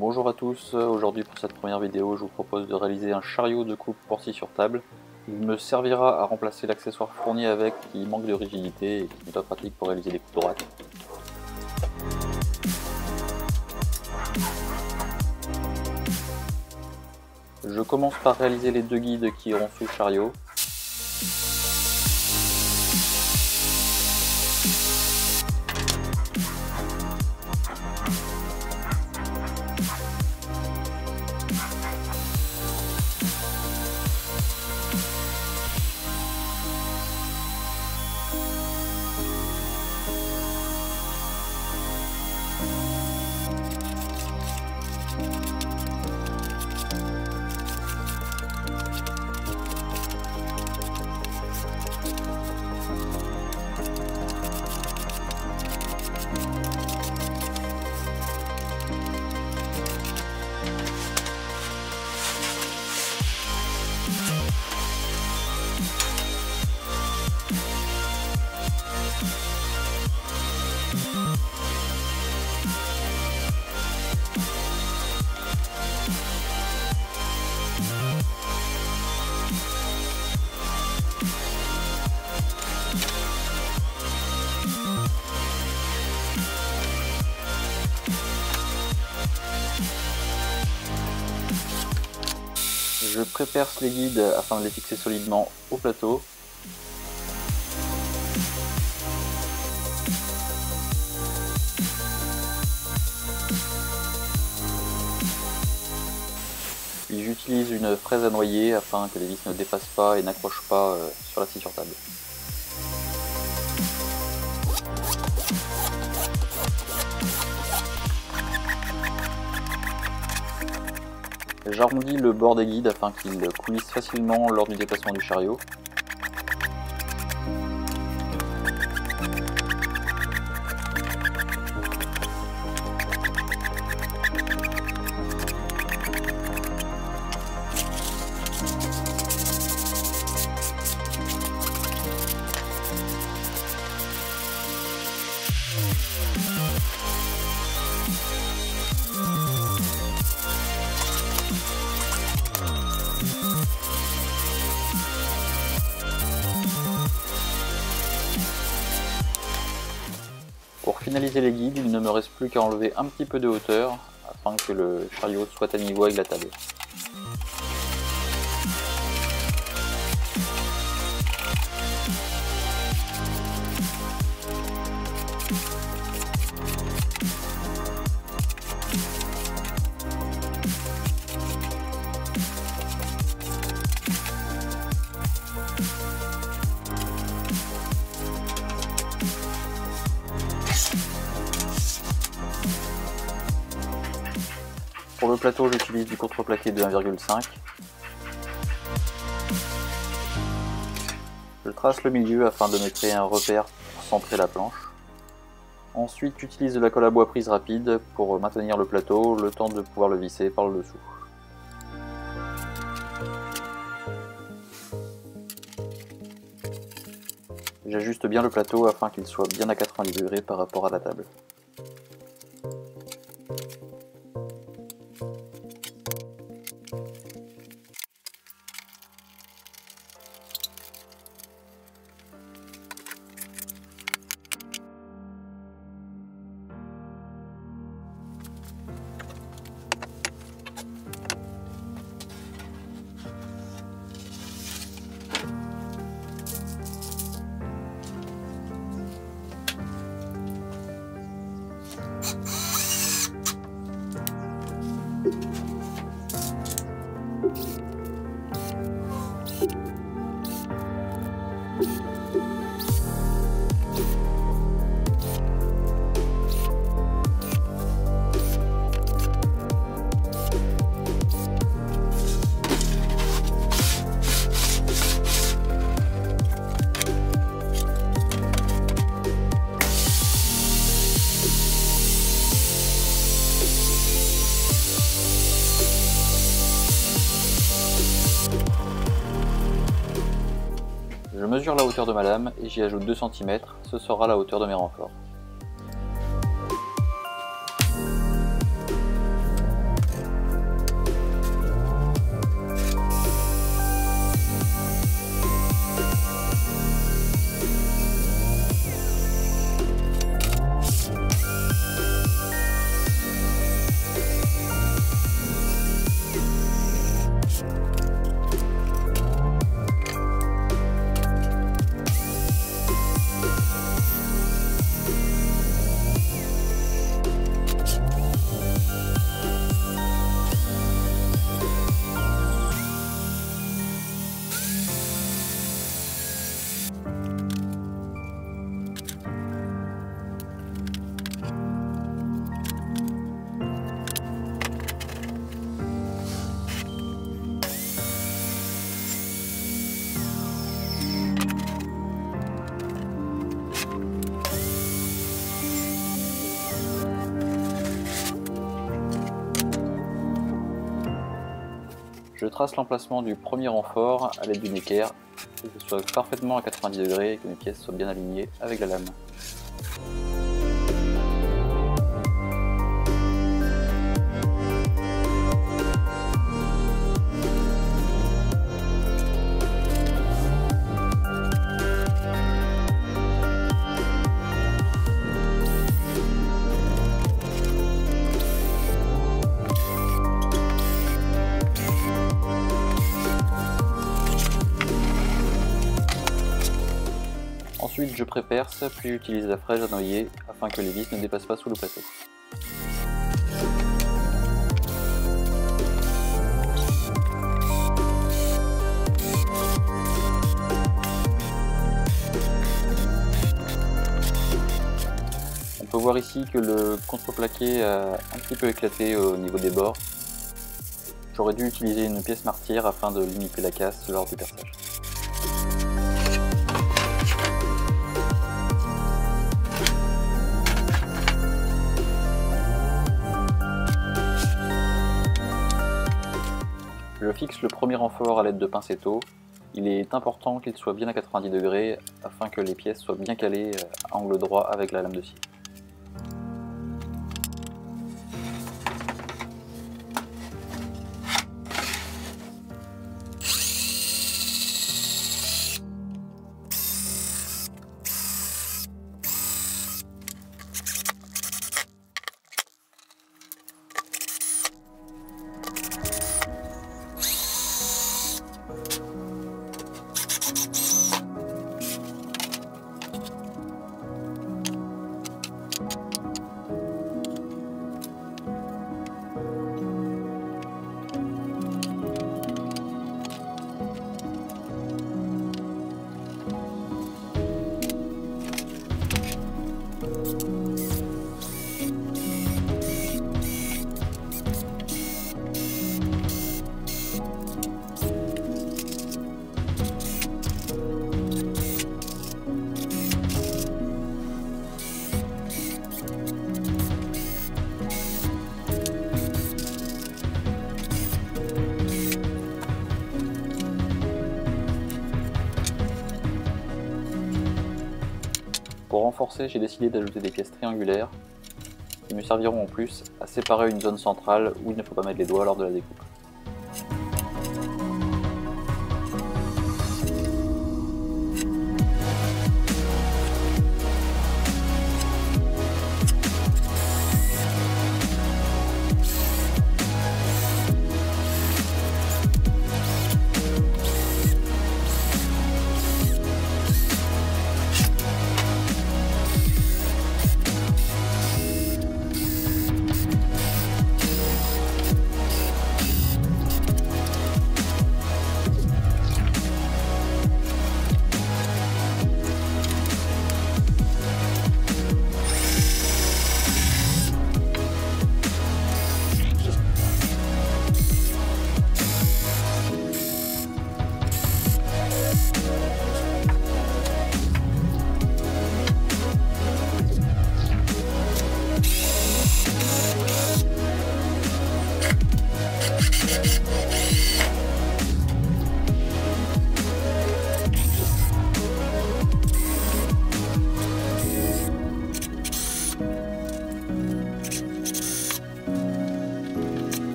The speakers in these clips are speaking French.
Bonjour à tous, aujourd'hui pour cette première vidéo je vous propose de réaliser un chariot de coupe porti sur table. Il me servira à remplacer l'accessoire fourni avec qui manque de rigidité et qui n'est pas pratique pour réaliser des coupes droites. Je commence par réaliser les deux guides qui iront sous le chariot. Je préperce les guides afin de les fixer solidement au plateau. Puis j'utilise une fraise à noyer afin que les vis ne dépassent pas et n'accrochent pas sur la scie sur table. J'arrondis le bord des guides afin qu'ils coulissent facilement lors du déplacement du chariot. Pour finaliser les guides, il ne me reste plus qu'à enlever un petit peu de hauteur afin que le chariot soit à niveau avec la table. Pour le plateau, j'utilise du contreplaqué de 1,5. Je trace le milieu afin de me créer un repère pour centrer la planche. Ensuite, j'utilise de la colle à bois prise rapide pour maintenir le plateau, le temps de pouvoir le visser par le dessous. J'ajuste bien le plateau afin qu'il soit bien à 90 degrés par rapport à la table. Je mesure la hauteur de ma lame et j'y ajoute 2 cm, ce sera la hauteur de mes renforts. trace l'emplacement du premier renfort à l'aide d'une équerre, que ce soit parfaitement à 90 degrés et que mes pièces soient bien alignées avec la lame. Ensuite je préperce, puis j'utilise la fraise à noyer afin que les vis ne dépassent pas sous le plateau. On peut voir ici que le contreplaqué a un petit peu éclaté au niveau des bords. J'aurais dû utiliser une pièce martyre afin de limiter la casse lors du perçage. Je fixe le premier renfort à l'aide de pincetto. Il est important qu'il soit bien à 90 degrés afin que les pièces soient bien calées à angle droit avec la lame de scie. Pour renforcer, j'ai décidé d'ajouter des pièces triangulaires qui me serviront en plus à séparer une zone centrale où il ne faut pas mettre les doigts lors de la découpe.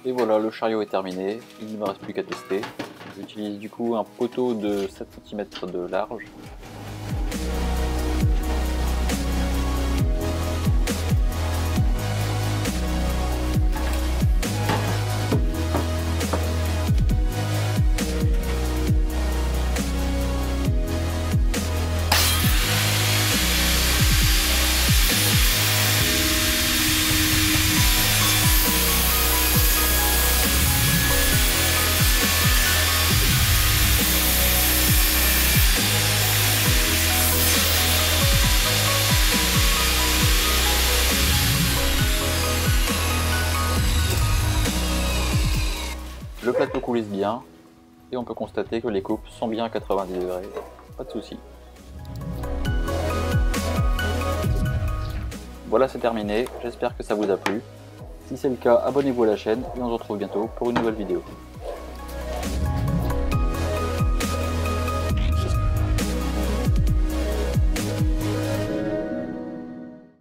Et voilà, le chariot est terminé, il ne me reste plus qu'à tester. J'utilise du coup un poteau de 7 cm de large. glisse bien et on peut constater que les coupes sont bien à 90 degrés, pas de souci. Voilà, c'est terminé, j'espère que ça vous a plu. Si c'est le cas, abonnez-vous à la chaîne et on se retrouve bientôt pour une nouvelle vidéo.